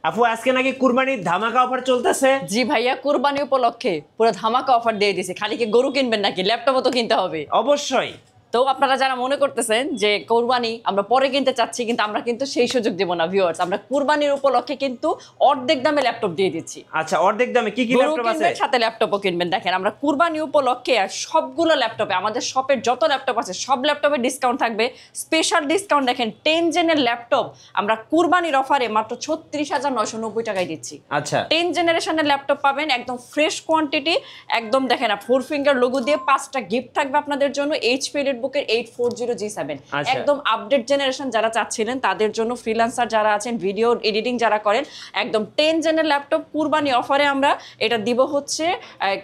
আপু আজকে নাকি কুরবানির ধামাকা অফার চলতেছে। জি ভাইয়া, কুরবানি উপলক্ষে পুরো ধামাকা অফার দিয়ে দিছে। খালি কি গরু কিনবেন নাকি, ল্যাপটপও তো কিনতে হবে। অবশ্যই। তো আপনারা যারা মনে করতেছেন যে কুরবানি আমরা পরে কিনতে চাচ্ছি, কিন্তু আমরা কিন্তু সেই সুযোগ দেব না ভিউয়ার্স। আমরা কুরবানির উপলক্ষে কিন্তু অর্ধেক দামে ল্যাপটপ দিয়ে দিচ্ছি। আচ্ছা, অর্ধেক দামে কি কি গরু ল্যাপটপ আছে? কিনবেন সাথে ল্যাপটপও কিনবেন। দেখেন আমরা কুরবানি উপলক্ষে আর সবগুলো ল্যাপটপে, আমাদের শপের যত ল্যাপটপ আছে সব ল্যাপটপে ডিসকাউন্ট থাকবে। স্পেশাল ডিসকাউন্ট দেখেন 10 জেনের ল্যাপটপ আমরা কুরবানির অফারে মাত্র 36,990 টাকায় দিচ্ছি। আচ্ছা, 10 জেনারেশনের ল্যাপটপ পাবেন একদম ফ্রেশ কোয়ান্টিটি, একদম দেখেন 4 ফিঙ্গার লোগো দিয়ে 5টা গিফট থাকবে আপনাদের জন্য। এইচপি এলিটবুকের 840G7 আচ্ছা। একদম আপডেট জেনারেশন যারা চাচ্ছিলেন তাদের জন্য, ফ্রিল্যান্সার যারা আছেন, ভিডিও এডিটিং যারা করেন, একদম 10 জেনের ল্যাপটপ কুরবানি অফারে আমরা এটা দিব হচ্ছে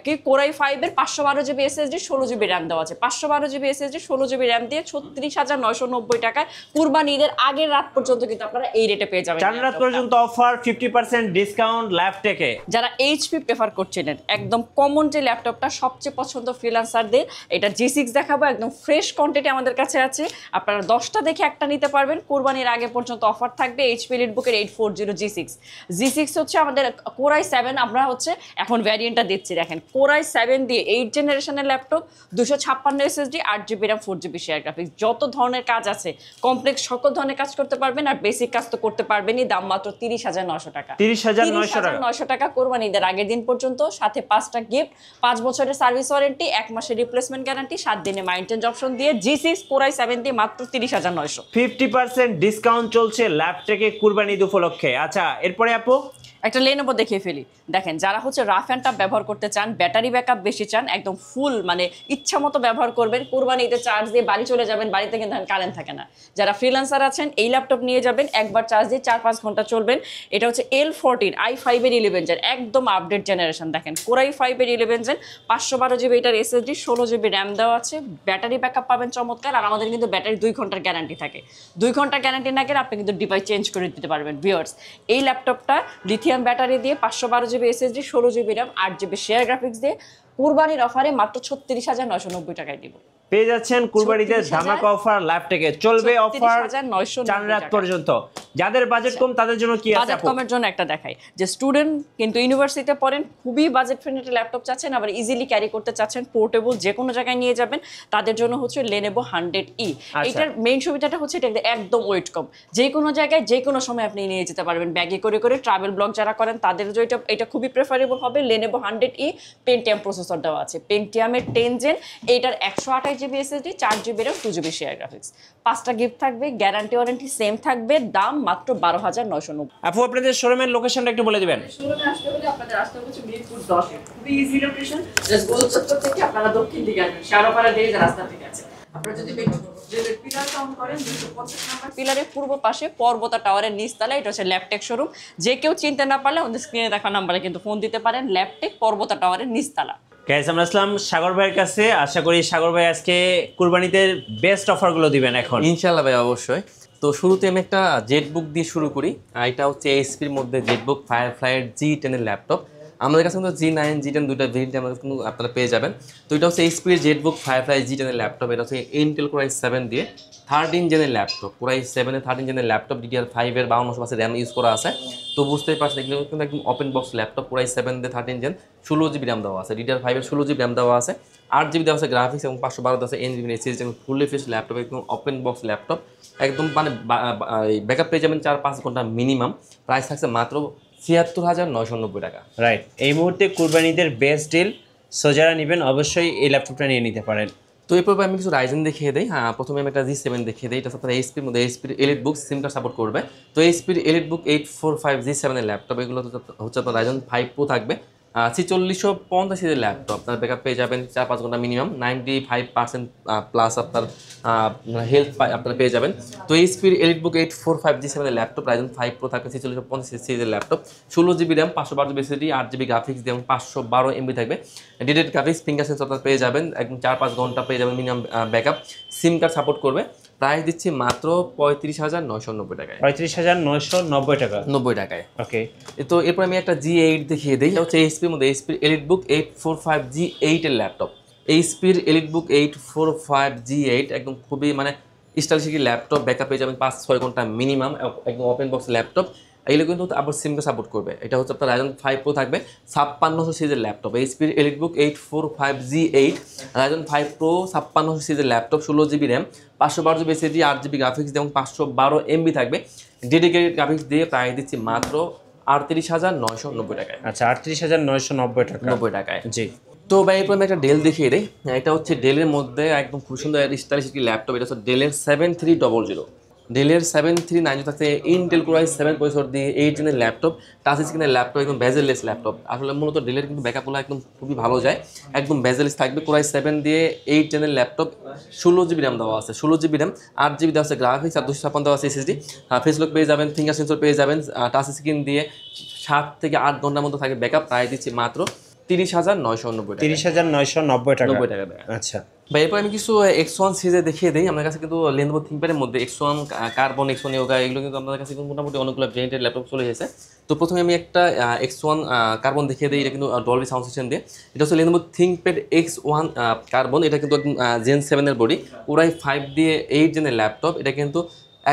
কি কোরাই 5 এর 512GB এসএসডি 16GB র্যাম দেওয়া আছে। 512GB এসএসডি 16GB র্যাম দিয়ে 36,990 টাকায় কুরবানি ঈদের আগের রাত পর্যন্ত কিন্তু আপনারা এই রেটে পেয়ে যাবেন। 4 রাত পর্যন্ত অফার, 50% ডিসকাউন্ট ল্যাপটপে। যারা এইচপি প্রেফার করছিলেন, একদম কমন যে ল্যাপটপটা সবচেয়ে পছন্দ ফ্রিল্যান্সারদের, এটা G6 দেখাবো। একদম ফ্রেশ কোয়ান্টিটি আমাদের কাছে আছে, আপনারা 10টা দেখে একটা নিতে পারবেন। কুরবানির আগে পর্যন্ত অফার থাকবে। এইচপি এলিটবুকের 840G6 হচ্ছে আমাদের কোরাই 7, আমরা হচ্ছে এখন ভ্যারিয়েন্টটা দিচ্ছি। দেখেন কোরাই 7 দিয়ে 8 জেনারেশনের laptop, 256 SSD, 8GB RAM, 4GB share graphics. যত ধরনের কাজ আছে কমপ্লেক্স সকল ধরনের কাজ করতে পারবেন, আর বেসিক কাজ তো করতে পারবেনই। দাম মাত্র 30,900 টাকা। 30,900 টাকা কোরবানি ঈদের আগের দিন পর্যন্ত, সাথে 5টা গিফট, 5 বছরের সার্ভিস ওয়ারেন্টি, 1 মাসের রিপ্লেসমেন্ট গ্যারান্টি, 7 দিনের মাইন্টেন্স অপশন দিয়ে G6 কোরাই 7 দিয়ে মাত্র 30,900। 50% ডিসকাউন্ট চলছে ল্যাপটপে কুরবানি ঈদ উপলক্ষে। আচ্ছা, এরপরে আপু একটা লেনোভো দেখিয়ে ফেলি। দেখেন যারা হচ্ছে রাফ অ্যান্ড টাফ ব্যবহার করতে চান, ব্যাটারি ব্যাকআপ বেশি চান, একদম ফুল মানে ইচ্ছা মতো ব্যবহার করবেন, কুরবানি ঈদে চার্জ দিয়ে বাড়ি চলে যাবেন, বাড়িতে কিন্তু কারেন্ট থাকে না। যারা ফ্রিল্যান্সার আছেন এই ল্যাপটপ নিয়ে যাবেন, একবার চার্জ দিয়ে 4-5 ঘন্টা চলবেন। এটা হচ্ছে L14 i5 এর 11 জেন, একদম আপডেট জেনারেশন। দেখেন কোরাই 5 এর 11 জেন, 512GB এটার এসএসডি, 16GB র্যাম দেওয়া আছে। ব্যাটারি ব্যাকআপ পাবেন চমৎকার, আর আমাদের কিন্তু ব্যাটারি 2 ঘন্টার গ্যারান্টি থাকে। 2 ঘন্টার গ্যারান্টি না গেলে আপনি কিন্তু ডিভাইস চেঞ্জ করে দিতে পারবেন। ভিউয়ার্স, এই ল্যাপটপটা লিথিয়াম ব্যাটারি দিয়ে 512GB SSD, 16GB RAM, 8GB share graphics দিয়ে কুরবানির অফারে মাত্র 36,990 টাকায় দিব। পেয়ে যাচ্ছেন কুরবানিতে ধামাকা অফার ল্যাপটপে। চলবে অফার 4 রাত পর্যন্ত। যাদের বাজেট কম তাদের জন্য কি আছে বাজেট আপু? কমের জন্য একটা দেখাই, যে স্টুডেন্ট কিন্তু ইউনিভার্সিটিতে পড়েন, খুবই বাজেট ফ্রেন্ডলি ল্যাপটপ চাচ্ছেন, আবার ইজিলি ক্যারি করতে চাচ্ছেন, পোর্টেবল, যে কোনো জায়গায় নিয়ে যাবেন, তাদের জন্য হচ্ছে লেনোভো 100E। এটার মেইন সুবিধাটা হচ্ছে এটা একদম ওয়েট কম, যে কোনো জায়গায় যে কোনো সময় আপনি নিয়ে যেতে পারবেন ব্যাগে করে করে। ট্রাভেল ব্লগ যারা করেন তাদের জন্য এটা খুবই প্রেফারেবল হবে। লেনোভো 100E পেন্টিয়াম প্রসেসর দেওয়া আছে, পেন্টিয়ামের 10 জেন। এইটার 128GB SSD, 4GB RAM, 2GB share graphics. 5টা গিফট থাকবে, গ্যারান্টি ওয়ারেন্টি সেম থাকবে, দাম মাত্র 12,990। আপু আপনাদের শোরুমের লোকেশনটা একটু বলে দিবেন। শোরুমে আসতে হলে আপনাদের আসতে হচ্ছে মিরপুর 10 এ, খুবই ইজি লোকেশন। জাস্ট গোল চত্বর থেকে আপনারা দক্ষিণ দিকে আসবেন, শাহপাড়া দিয়ে যে রাস্তা থেকে আছে। আপনারা যদি পিলার কাউন্ট করেন 250 নাম্বার পিলারের পূর্ব পাশে পর্বতা টাওয়ারের নিচতলা, এটা হচ্ছে ল্যাপটেক শোরুম। যে কেউ চিনতে না পারলে আমাদের স্ক্রিনে দেখা নাম্বারে কিন্তু ফোন দিতে পারেন। ল্যাপটেক পর্বতা টাওয়ারের নিচতলা। গাইস, আমরা আসলাম সাগর ভাইয়ের কাছে। আশা করি সাগর ভাই আজকে কুরবানিতে বেস্ট অফারগুলো দিবেন এখন। ইনশাআল্লাহ ভাই, অবশ্যই। তো শুরুতে আমি একটা জেটবুক দিয়ে শুরু করি। এটা হচ্ছে এইচপির মধ্যে জেটবুক ফায়ারফ্লাইয়ের G10 এর ল্যাপটপ। আমাদের কাছে কিন্তু G9, G10 দুইটা ভেরিয়েন্ট আমাদের কিন্তু আপনারা পেয়ে যাবেন। তো এটা হচ্ছে এইচপির জেটবুক ফায়ারফ্লাই G10 এর ল্যাপটপ। এটা হচ্ছে ইন্টেল কোরাই 7 দিয়ে 13 জেনের ল্যাপটপ। কোরাই 7 এর 13 জেনের ল্যাপটপ, DDR5 এর 52 র্যাম ইউজ করা আছে। তো বুঝতেই পারছেন এগুলো কিন্তু একদম ওপেন বক্স ল্যাপটপ। কোরাই 7 দিয়ে 13 জেন, 16GB র্যাম দেওয়া আছে, DDR5 এর 16GB র্যাম দেওয়া আছে, 8GB দেওয়া আছে গ্রাফিক্স, এবং 512 দেওয়া আছে NVMe SSD। Fully fish laptop, একদম ওপেন বক্স ল্যাপটপ, একদম মানে ব্যাকআপ পেয়ে যাবেন 4-5 ঘন্টা মিনিমাম। প্রাইস থাকছে মাত্র 76,990 টাকা। রাইট, এই মুহূর্তে কুরবানিদের বেস্ট ডিল। সো যারা নেবেন অবশ্যই এই ল্যাপটপটা নিয়ে নিতে পারেন। তো এরপর আমি কিছু রাইজেন দেখিয়ে দিই। হ্যাঁ, প্রথমে আমি একটা G7 দেখিয়ে দিই। এটা আপনার এইচপির মধ্যে এইচপির এলিটবুক সিম কার্ড সাপোর্ট করবে। তো এইচপির এলিটবুক 845G7 এর ল্যাপটপ, এগুলো হচ্ছে আপনার রাইজেন 5 Pro থাকবে। 4650 সিরিজের ল্যাপটপ, আপনার ব্যাকআপ পেয়ে যাবেন 4-5 ঘন্টা মিনিমাম, 95% প্লাস আপনার হেলথ আপনারা পেয়ে যাবেন। তো এইচপির এলিটবুক 845G7 এর ল্যাপটপ, রাইজেন 5 Pro থাকবে, 4650 সিরিজের laptop, 16GB RAM, 512GB SSD, 8GB graphics দিয়ে, এবং 512 MB থাকবে ডিটেড গ্রাফিক্স। ফিঙ্গার সেন্সর আপনারা পেয়ে যাবেন, একদম 4-5 ঘন্টা পেয়ে যাবেন মিনিমাম ব্যাকআপ। সিম কার্ড সাপোর্ট করবে। প্রাইস দিচ্ছি মাত্র 35,990 টাকায়। 35,990 টাকা, 90 টাকায়। ওকে। তো এরপর আমি একটা G8 দেখিয়ে দিই। হচ্ছে এইচপির মধ্যে এইচপির এলিটবুক 845G8 এর ল্যাপটপ। এইচপির এলিটবুক 845G8 একদম খুবই মানে স্টাইলিশ একটি ল্যাপটপ, ব্যাকআপ পেয়ে যাবেন 5-6 ঘন্টা মিনিমাম, একদম ওপেন বক্স ল্যাপটপ, এগুলো কিন্তু আবার সিমকে সাপোর্ট করবে। এটা হচ্ছে আপনার Ryzen 5 Pro থাকবে 5600 সিরিজের laptop, এইচপির EliteBook 845G8 Ryzen 5 Pro 5600 সিরিজের laptop, 16GB RAM, 512GB SSD, 8GB graphics এবং 512 MB থাকবে ডেডিকেটেড গ্রাফিক্স দিয়ে প্রাইস দিচ্ছি মাত্র 38,990 টাকায়। আচ্ছা 38,990 টাকা, 90 টাকায়। জি। তো ভাই এরপর আমি একটা ডেল দেখিয়ে দিই। এটা হচ্ছে ডেলের মধ্যে একদম খুব সুন্দর স্টাইলিশ একটি ল্যাপটপ। এটা হচ্ছে ডেলের 7300, ডেলের 7390 থাকছে ইন্টেল কোর i7 প্রসেসর দিয়ে 8 জেনের ল্যাপটপ, টাচ স্ক্রিনের ল্যাপটপ, একদম বেজেললেস ল্যাপটপ। আসলে মূলত ডেলের কিন্তু ব্যাকআপগুলো একদম খুবই ভালো যায়, একদম বেজেললেস থাকবে। কোর i7 দিয়ে 8 জেনের ল্যাপটপ, 16GB র্যাম দেওয়া আছে, 16GB র্যাম, 8GB দেওয়া আছে গ্রাফিক্স, আর 256 দেওয়া আছে SSD। ফেস লক পেয়ে যাবেন, ফিঙ্গার সেন্সর পেয়ে যাবেন, টাচ স্ক্রিন দিয়ে 7 থেকে 8 ঘন্টার মতো থাকে ব্যাকআপ। প্রায় দিচ্ছি মাত্র 30,990 টাকা, 30,990 টাকা। 90 টাকা। আচ্ছা ভাই এরপর আমি কিছু X1 সিরিজে দেখিয়ে দিই। আমার কাছে কিন্তু Lenovo ThinkPad-এর মধ্যে X1 কার্বন, X1 Yoga এগুলো কিন্তু আমাদের কাছে কিন্তু মোটামুটি অনেকগুলো ব্র্যান্ডের ল্যাপটপ চলে এসেছে। তো প্রথমে আমি একটা X1 কার্বন দেখিয়ে দিই। এটা কিন্তু ডলবি সাউন্ড সিস্টেম দিয়ে। এটা হচ্ছে Lenovo ThinkPad X1 কার্বন। এটা কিন্তু একদম Gen 7 এর বডি, Core i5 দিয়ে 8 জেনের ল্যাপটপ। এটা কিন্তু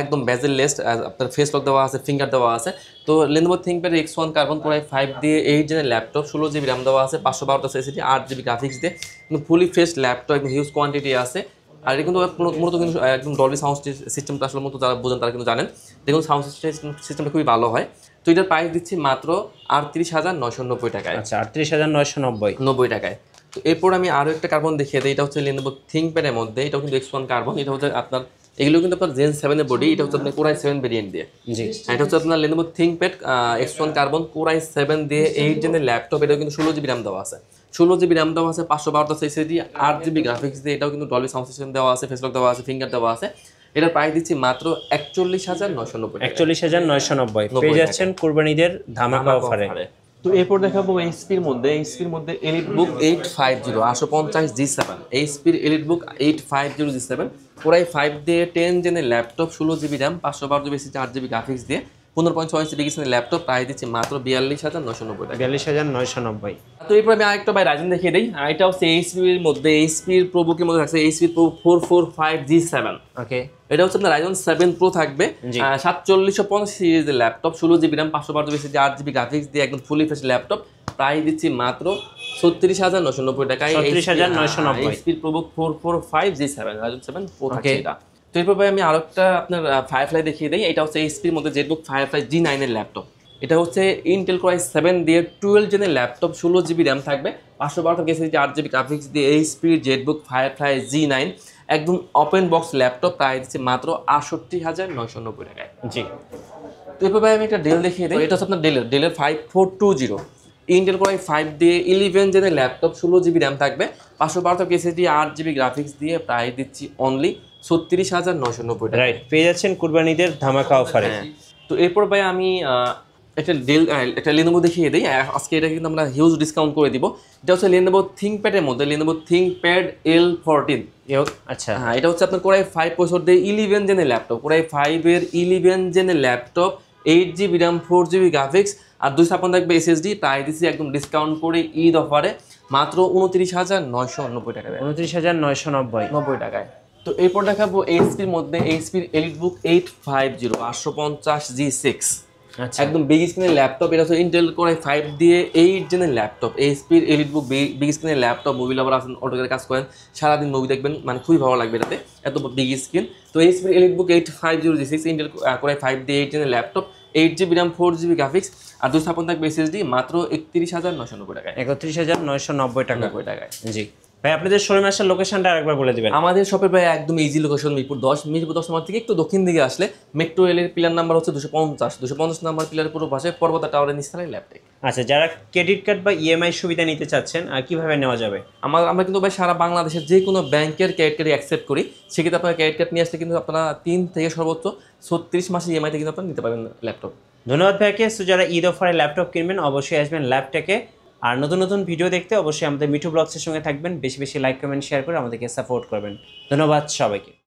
একদম বেজেললেস, আপনার ফেস লক দেওয়া আছে, ফিঙ্গার দেওয়া আছে। তো Lenovo ThinkPad X1 carbon Core i5 দিয়ে 8 জেনের ল্যাপটপ, 16GB র্যাম দেওয়া আছে, 512 SSD, 8GB গ্রাফিক্স দিয়ে কিন্তু ফুলি ফ্রেশ ল্যাপটপ, একদম হিউজ কোয়ান্টিটি আছে। আর এটা কিন্তু মূলত কিন্তু একদম ডলবি সাউন্ড সিস্টেমটা আসলে মূলত যারা বোঝেন তারা কিন্তু জানেন, দেখুন সাউন্ড সিস্টেমটা খুবই ভালো হয়। তো এটার প্রাইস দিচ্ছি মাত্র 38,990 টাকায়। আচ্ছা 38,990 টাকায়। তো এরপর আমি আরও একটা কার্বন দেখিয়ে দিই। এটা হচ্ছে Lenovo ThinkPad-এর মধ্যে, এটাও কিন্তু X1 কার্বন। এটা হচ্ছে আপনার এগুলো কিন্তু আপনার Gen 7 এর বডি। এটা হচ্ছে আপনার Core i7 ভেরিয়েন্ট দিয়ে, জি। এটা হচ্ছে আপনার Lenovo ThinkPad X1 carbon Core i7 দিয়ে 8 জেনের ল্যাপটপ। এটাও কিন্তু 16GB র্যাম দেওয়া আছে, 16GB র্যাম দেওয়া আছে, 512 SSD, 8GB গ্রাফিক্স দিয়ে। এটাও কিন্তু ডলবি সাউন্ড সিস্টেম দেওয়া আছে, ফেসলক দেওয়া আছে, ফিঙ্গার দেওয়া আছে। এটার প্রাইস দিচ্ছি মাত্র 41,990 টাকা। 41,990 পেয়ে যাচ্ছেন কুরবানিদের ধামাকা অফারে। তো এরপর দেখাবো এইচপির মধ্যে EliteBook 850 850 G7, এইচপির EliteBook 850 G7 Core i5 দিয়ে 10 জেনের laptop, 16GB RAM, 512GB SSD, 8GB graphics দিয়ে 15.6 ইঞ্চি বিগের ল্যাপটপ। প্রাইস দিচ্ছি মাত্র 42,990 টাকা, 42,990। তো এরপর আমি আরেকটা ভাই রাইজেন দেখিয়ে দিই। এটা হচ্ছে এইচপির মধ্যে, এইচপির প্রোবুকের মধ্যে থাকছে এইচপি প্রো 445 G7। ওকে, এটা হচ্ছে আপনার Ryzen 7 Pro থাকবে, 4750 সিরিজের laptop, 16GB RAM, 512GB SSD, 8GB graphics দিয়ে একদম ফুলি ফ্রেশ ল্যাপটপ। প্রাইস দিচ্ছি মাত্র 36,990 টাকায়, 36,990। HP ProBook 445 G7 Ryzen 7 Pro থাকছে এটা। তো এরপর ভাই আমি আরেকটা আপনার ফায়ারফ্লাই দেখিয়ে দিই। এটা হচ্ছে এইচপির মধ্যে জেটবুক ফায়ারফ্লাই G9 এর ল্যাপটপ। এটা হচ্ছে ইন্টেল কোর i7 দিয়ে 12 জেনের ল্যাপটপ, 16GB র্যাম থাকবে, 512 SSD, 8GB গ্রাফিক্স দিয়ে এইচপি জেটবুক ফায়ারফ্লাই G9 একদম ওপেন বক্স ল্যাপটপ। প্রাইস দিচ্ছে মাত্র 68,990 টাকায়, জি। তো এরপর ভাই আমি একটা ডেল দেখিয়ে দিই। এটা হচ্ছে আপনার ডেলের 5420 ইন্টেল কোর i5 দিয়ে 11 জেনের ল্যাপটপ, 16GB র্যাম থাকবে, 512 SSD, 8GB গ্রাফিক্স দিয়ে প্রাইস দিচ্ছি অনলি 36,990 টাকা। রাইট, পেয়ে যাচ্ছেন কুরবানিদের ধামাকা অফারে। তো এরপর ভাই আমি একটা Lenovo দেখিয়ে দিই। আজকে এটা কিন্তু আমরা হিউজ ডিসকাউন্ট করে দিব। এটা হচ্ছে Lenovo ThinkPad এর মধ্যে Lenovo ThinkPad L14। আচ্ছা, হ্যাঁ, এটা হচ্ছে আপনার Core i5 প্রসেসর দিয়ে 11 জেনের ল্যাপটপ, Core i5 এর 11 জেনের laptop, 8GB RAM, 4GB graphics আর 256 থাকবে SSD। প্রাইস দিচ্ছি একদম ডিসকাউন্ট করে ঈদ অফারে মাত্র 29,990 টাকা, 29,990 টাকায়। তো এরপর দেখাবো এইচপির মধ্যে এইচপির এলিটবুক 850 850 G6, একদম বিগ স্ক্রিনের ল্যাপটপ। এটা হচ্ছে ইন্টেল কোর i5 দিয়ে 8 জেনের ল্যাপটপ, এইচপির এলিটবুক বিগ স্ক্রিনের ল্যাপটপ। মুভি লাভার আছেন, অটোকের কাজ করেন, সারাদিন মুভি দেখবেন, মানে খুবই ভালো লাগবে এটাতে, এত বিগ স্ক্রিন। তো এইচপির EliteBook 850 G6 Intel core i5 দিয়ে 8 জেনের laptop, 8GB RAM, 4GB graphics আর 256 থাকবে SSD মাত্র 31,990 টাকায়, 31,990 টাকা। টাকায়, জি। ভাই আপনাদের শোরুমে আসার লোকেশনটা আরেকবার বলে দিবেন। আমাদের শপের ভাই একদম ইজি লোকেশন মিরপুর 10 নম্বর থেকে একটু দক্ষিণ দিকে আসলে মেট্রো রেলের পিলার নাম্বার হচ্ছে 250 নাম্বার পিলারের পুরো পাশে পর্বতা টাওয়ারের নিচতলায় ল্যাপটপ। আচ্ছা, যারা ক্রেডিট কার্ড বা ইএমআই সুবিধা নিতে চাচ্ছেন কিভাবে নেওয়া যাবে? আমরা কিন্তু ভাই সারা বাংলাদেশের যে কোনো ব্যাংকের ক্রেডিট কার্ড অ্যাকসেপ্ট করি। সেক্ষেত্রে আপনারা ক্রেডিট কার্ড নিয়ে আসলে কিন্তু আপনারা 3 থেকে সর্বোচ্চ 36 মাসের ইএমআইতে কিন্তু আপনারা নিতে পারবেন ল্যাপটপ। ধন্যবাদ ভাইকে। সো যারা ঈদ অফারে ল্যাপটপ কিনবেন অবশ্যই আসবেন ল্যাপটেকে। আর নতুন নতুন ভিডিও দেখতে অবশ্যই আমাদের মিঠু ব্লগসের সঙ্গে থাকবেন। বেশি বেশি লাইক, কমেন্ট, শেয়ার করে আমাদেরকে সাপোর্ট করবেন। ধন্যবাদ সবাইকে।